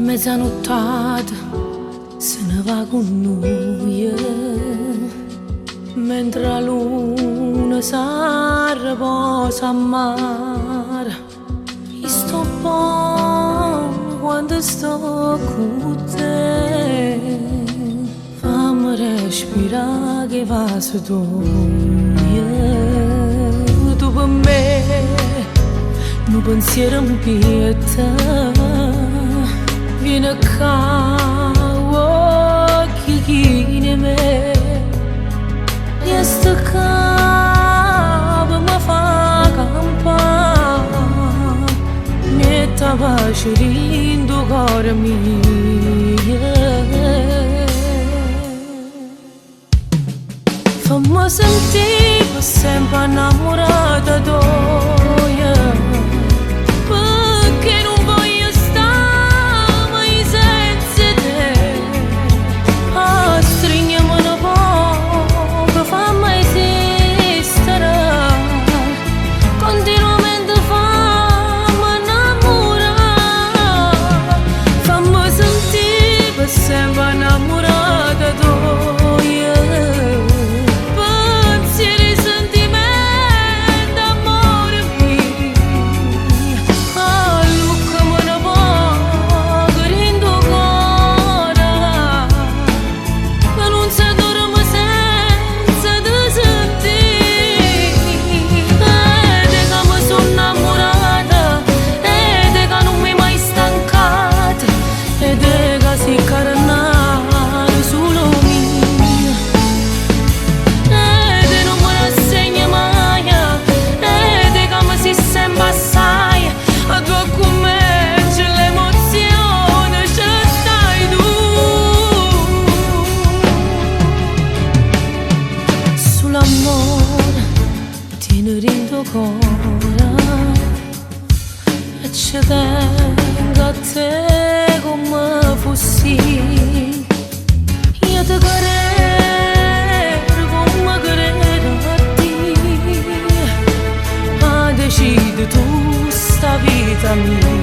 Mezzanottata se ne va con noi, mentre la luna s'arriposa a mare. Io sto buono quando sto con te, fammi respirare che va su tu per me, un pensiero in pietà. Viene qua, occhi chini me, e sto capo mi fa campare, metta pace in tuo cuore mio. Fammi sentire sempre innamorata tua, perché non voglio stare mai senza te. Stringiamo un po', fammi esistere, continuamente fammi innamorare. Fammi sentire sempre innamorata tua. Tieni tuo cuore e ci tengo a te come fossi. Io ti credo come credo a te, ma decidi tu sta vita mia.